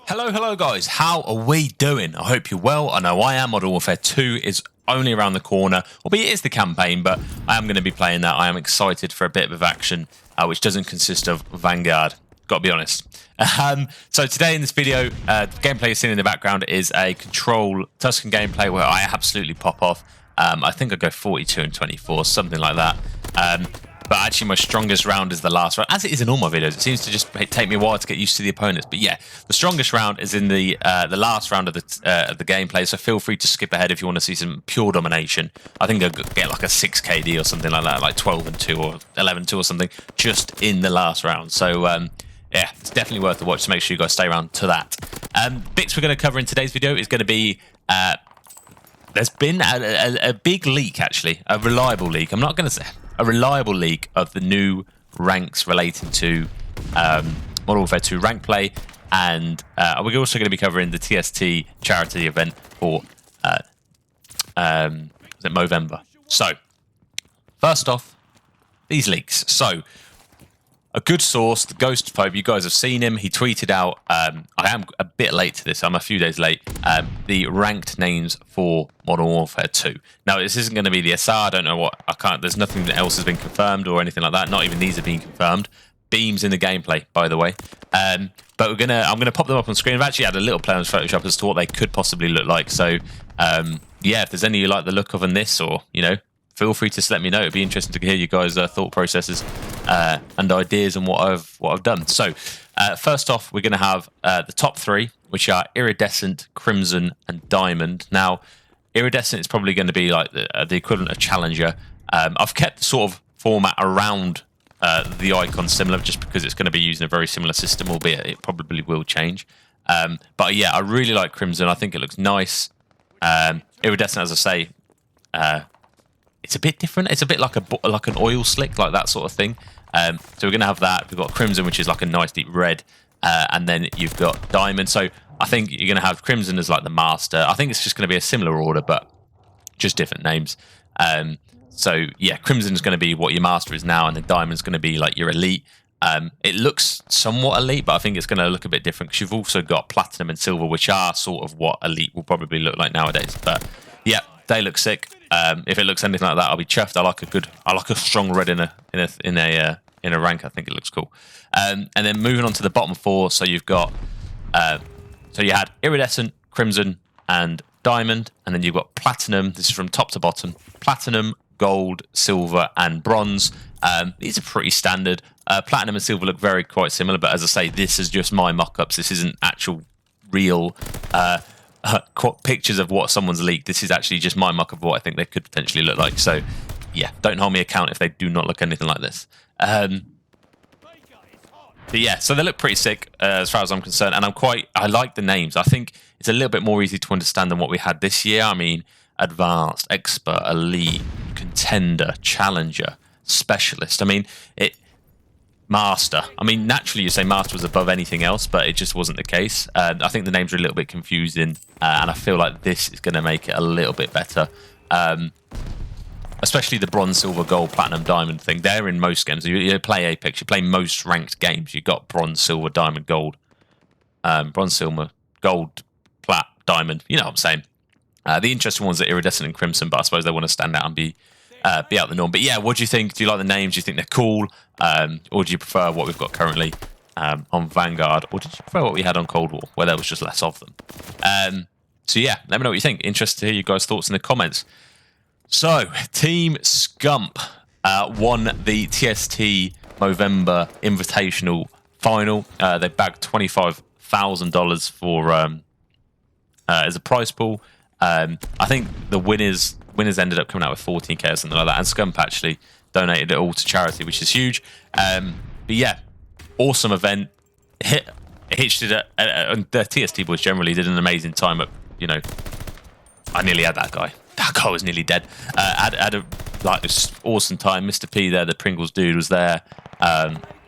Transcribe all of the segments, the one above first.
Hello guys, how are we doing? I hope you're well. I know I am. Modern Warfare 2 is only around the corner, albeit it is the campaign, but I am going to be playing that. I am excited for a bit of action, which doesn't consist of Vanguard, got to be honest. So today in this video, the gameplay you're seeing in the background is a Control Tuscan gameplay where I absolutely pop off. I think I go 42 and 24, something like that. But actually my strongest round is the last round, as it is in all my videos. It seems to just take me a while to get used to the opponents. But yeah, the strongest round is in the last round of the gameplay, so feel free to skip ahead if you want to see some pure domination. I think I'll get like a 6 KD or something like that, like 12 and 2 or 11 2 or something, just in the last round. So yeah, it's definitely worth the watch, so make sure you guys stay around to that. Bits we're going to cover in today's video is going to be... there's been a big leak, actually, a reliable leak. I'm not going to say... a reliable leak of the new ranks relating to Modern Warfare 2 rank play, and we're also going to be covering the TST charity event for Movember. So, first off, these leaks. So, a good source, the Ghost Phobe, you guys have seen him. He tweeted out, I am a bit late to this, I'm a few days late, the ranked names for Modern Warfare 2. Now, this isn't going to be the SR, I don't know what, there's nothing else has been confirmed or anything like that, not even these have been confirmed. Beams in the gameplay, by the way. But I'm gonna pop them up on screen. I've actually had a little play on Photoshop as to what they could possibly look like. So, yeah, if there's any you like the look of in this, or, you know, feel free to just let me know. It'd be interesting to hear you guys' thought processes and ideas and what I've done. So, first off, we're going to have the top 3, which are Iridescent, Crimson, and Diamond. Now, Iridescent is probably going to be like the equivalent of Challenger. I've kept the sort of format around the icon similar, just because it's going to be using a very similar system, albeit it probably will change. But yeah, I really like Crimson. I think it looks nice. Iridescent, as I say, it's a bit different. It's a bit like an oil slick, like that sort of thing. So we're going to have that. We've got Crimson, which is like a nice deep red. And then you've got Diamond. So I think you're going to have Crimson as like the master. I think it's just going to be a similar order, but just different names. So yeah, Crimson is going to be what your master is now, and then Diamond's going to be like your elite. It looks somewhat elite, but I think it's going to look a bit different because you've also got Platinum and Silver, which are sort of what elite will probably look like nowadays. But yeah, they look sick. If it looks anything like that, I'll be chuffed. I like a strong red in a rank. I think it looks cool. And then moving on to the bottom 4, so you've got so you had Iridescent, Crimson, and Diamond, and then you've got Platinum. This is from top to bottom: Platinum, Gold, Silver, and Bronze. These are pretty standard. Platinum and Silver look quite similar, but as I say, this is just my mock-ups. This isn't actual real pictures of what someone's leaked. This is actually just my mock-up of what I think they could potentially look like. So yeah, don't hold me account if they do not look anything like this. But yeah, so they look pretty sick as far as I'm concerned, and I like the names. I think it's a little bit more easy to understand than what we had this year. I mean, Advanced, Expert, Elite, Contender, Challenger, Specialist. I mean, Master. I mean, naturally you say Master was above anything else, but it just wasn't the case. I think the names are a little bit confusing, and I feel like this is going to make it a little bit better. Especially the Bronze, Silver, Gold, Platinum, Diamond thing. They're in most games. You play Apex, you play most ranked games. You've got Bronze, Silver, Diamond, Gold. Bronze, Silver, Gold, Plat, Diamond. You know what I'm saying. The interesting ones are Iridescent and Crimson, but I suppose they want to stand out and be out the norm. But yeah, what do you think? Do you like the names? Do you think they're cool? Or do you prefer what we've got currently on Vanguard? Or did you prefer what we had on Cold War, where there was just less of them? So yeah, let me know what you think. Interested to hear you guys' thoughts in the comments. So, Team Scump won the TST Movember Invitational Final. They bagged $25,000 for as a prize pool. I think the winners ended up coming out with 14k or something like that, and Scump actually donated it all to charity, which is huge. But yeah, awesome event. Hitched it at the TST boys generally did an amazing time. But you know, I nearly had that guy. That guy was nearly dead. Had a this awesome time. Mr. P there, the Pringles dude, was there.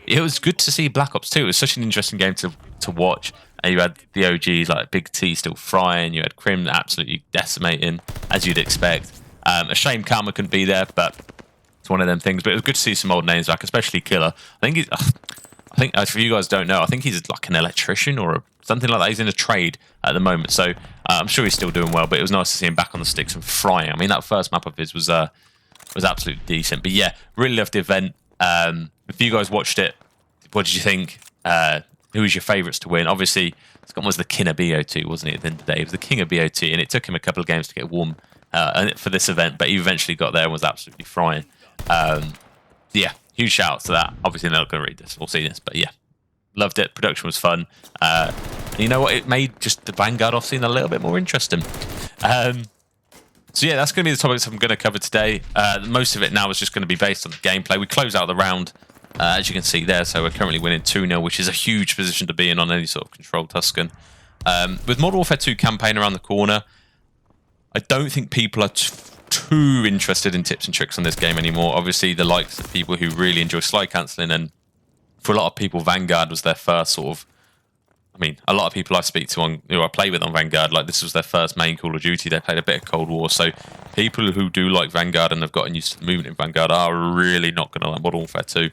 It was good to see Black Ops 2. It was such an interesting game to watch. And you had the OGs like Big T still frying. You had Crim absolutely decimating, as you'd expect. A shame Karma couldn't be there, but it's one of them things. But it was good to see some old names back, especially Killer. I think if you guys don't know, I think he's like an electrician or something like that. He's in a trade at the moment, so I'm sure he's still doing well. But it was nice to see him back on the sticks and frying. I mean, that first map of his was absolutely decent. But yeah, really loved the event. If you guys watched it, what did you think? Who was your favourites to win? Obviously, Scott was the king of BO2, wasn't he? At the end of the day, he was the king of BO2, and it took him a couple of games to get warm for this event, but he eventually got there and was absolutely frying. Yeah, huge shout out to that. Obviously, they're not going to read this or see this, but yeah, loved it. Production was fun. And you know what? It made just the Vanguard off scene a little bit more interesting. So yeah, that's going to be the topics I'm going to cover today. Most of it now is just going to be based on the gameplay. We close out the round, as you can see there, so we're currently winning 2-0, which is a huge position to be in on any sort of control Tuscan. With Modern Warfare 2 campaign around the corner, I don't think people are too interested in tips and tricks on this game anymore. Obviously, the likes of people who really enjoy slide cancelling, and for a lot of people, Vanguard was their first sort of... I mean, a lot of people I speak to who I play with on Vanguard, like this was their first main Call of Duty. They played a bit of Cold War, so people who do like Vanguard and have gotten used to the movement in Vanguard are really not going to like Modern Warfare 2,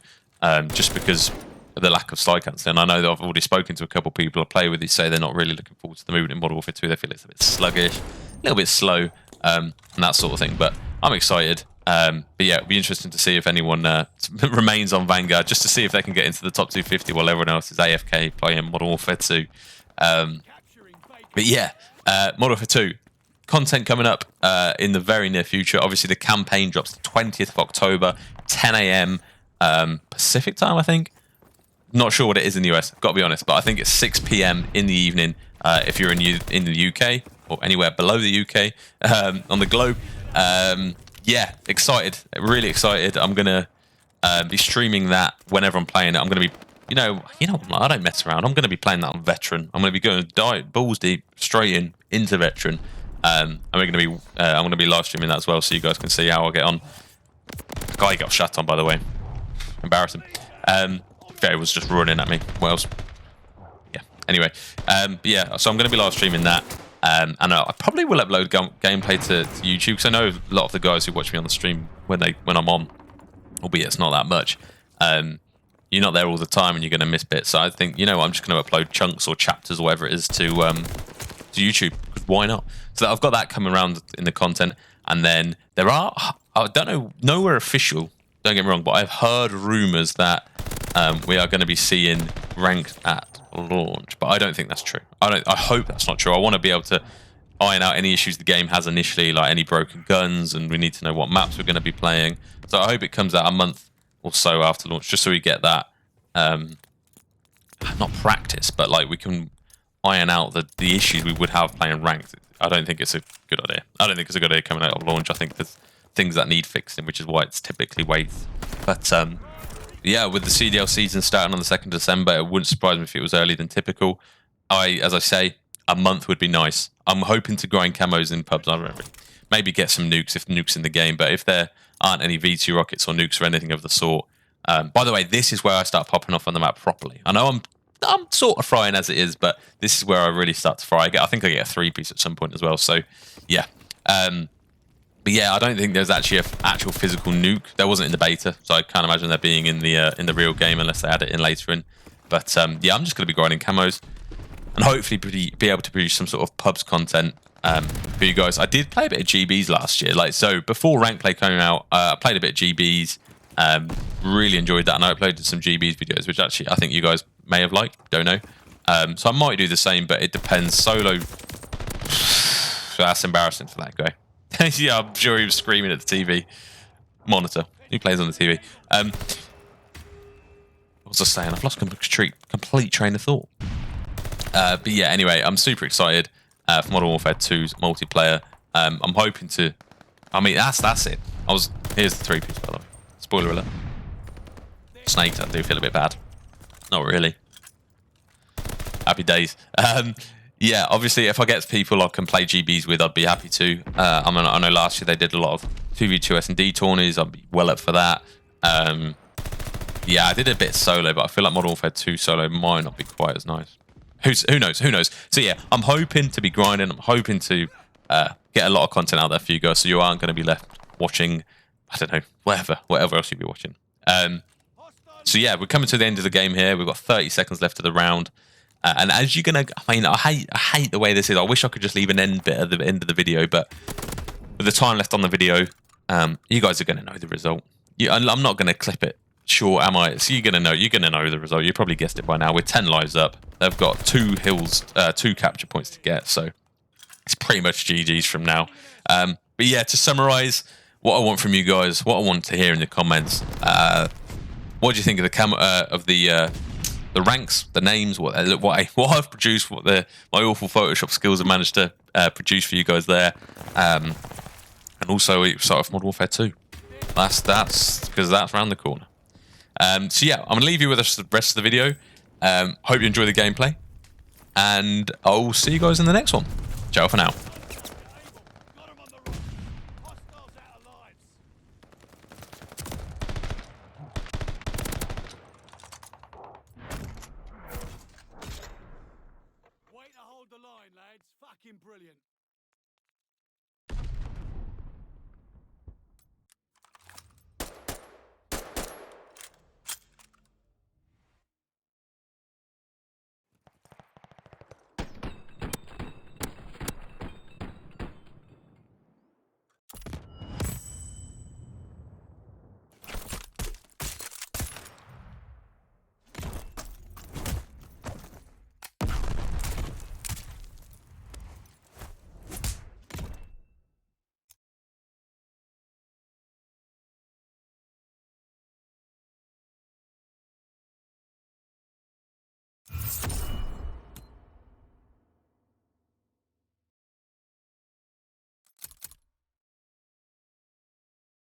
just because of the lack of slide cancelling. I know that I've already spoken to a couple of people I play with who say they're not really looking forward to the movement in Modern Warfare 2. They feel it's a bit sluggish, a little bit slow, and that sort of thing. But I'm excited. But yeah, it'll be interesting to see if anyone remains on Vanguard, just to see if they can get into the top 250 while everyone else is AFK playing Modern Warfare 2. But yeah, Modern Warfare 2 content coming up in the very near future. Obviously, the campaign drops the 20th of October, 10 a.m. Pacific time, I think. Not sure what it is in the US, got to be honest, but I think it's 6 p.m. in the evening if you're in the UK or anywhere below the UK on the globe. Yeah, excited, really excited. I'm gonna be streaming that whenever I'm playing it. I'm gonna be, you know, I don't mess around. I'm gonna be playing that on Veteran. I'm gonna be going balls deep straight into Veteran. And I'm gonna be live streaming that as well, so you guys can see how I get on. The guy got shot on, by the way. Embarrassing. Ferry was just running at me. What else? Yeah. Anyway, yeah. So I'm gonna be live streaming that. And I probably will upload gameplay to YouTube, because I know a lot of the guys who watch me on the stream when I'm on, albeit it's not that much, you're not there all the time and you're going to miss bits. So I think, you know, I'm just going to upload chunks or chapters or whatever it is to YouTube. Why not? So I've got that coming around in the content, and then there are, I don't know, nowhere official, don't get me wrong, but I've heard rumours that we are going to be seeing ranked at launch, but I don't think that's true. I hope that's not true. I want to be able to iron out any issues the game has initially, like any broken guns, and we need to know what maps we're going to be playing. So I hope it comes out a month or so after launch, just so we get that not practice, but like we can iron out the issues we would have playing ranked. I don't think it's a good idea. I don't think it's a good idea coming out of launch. I think there's things that need fixing, which is why it's typically waits. But yeah, with the CDL season starting on the 2nd of December, it wouldn't surprise me if it was earlier than typical. As I say, a month would be nice. I'm hoping to grind camos in pubs. I don't know, maybe get some nukes if nukes in the game, but if there aren't any V2 rockets or nukes or anything of the sort. By the way, this is where I start popping off on the map properly. I know I'm sort of frying as it is, but this is where I really start to fry. I think I get a 3-piece at some point as well. So yeah. But yeah, I don't think there's actually an actual physical nuke. There wasn't in the beta, so I can't imagine there being in the real game unless they add it in later in. But yeah, I'm just going to be grinding camos and hopefully be able to produce some sort of pubs content for you guys. I did play a bit of GBs last year, so before rank play came out, I played a bit of GBs. Really enjoyed that, and I uploaded some GBs videos, which actually I think you guys may have liked. Don't know. So I might do the same, but it depends. Solo. That's embarrassing for that guy. Yeah, I'm sure he was screaming at the TV monitor. He plays on the TV. What was I saying? I've lost complete train of thought. But yeah, anyway, I'm super excited for Modern Warfare 2's multiplayer. I'm hoping to... I mean, that's it. Here's the 3-piece, by the way. Spoiler alert. Snakes, I do feel a bit bad. Not really. Happy days. Yeah, obviously, if I get people I can play GBs with, I'd be happy to. I know last year they did a lot of 2v2 S&D tourneys. I'd be well up for that. Yeah, I did a bit solo, but I feel like Modern Warfare 2 solo might not be quite as nice. Who knows? Who knows? So yeah, I'm hoping to be grinding. I'm hoping to get a lot of content out there for you guys, so you aren't going to be left watching, I don't know, whatever else you'll be watching. So yeah, we're coming to the end of the game here. We've got 30 seconds left of the round. And as you're gonna, I mean, I hate the way this is. I wish I could just leave an end bit at the end of the video, but with the time left on the video, you guys are gonna know the result. I'm not gonna clip it short, am I? So you're gonna know the result. You probably guessed it by now. With 10 lives up, they've got 2 hills, 2 capture points to get. So it's pretty much GG's from now. But yeah, to summarise, what I want from you guys, what I want to hear in the comments, what do you think of the ranks, the names, what I've produced, what my awful Photoshop skills have managed to produce for you guys there, and also start off Modern Warfare 2. That's because that's around the corner. So yeah, I'm gonna leave you with the rest of the video. Hope you enjoy the gameplay, and I'll see you guys in the next one. Ciao for now. Way to hold the line, lads. Fucking brilliant.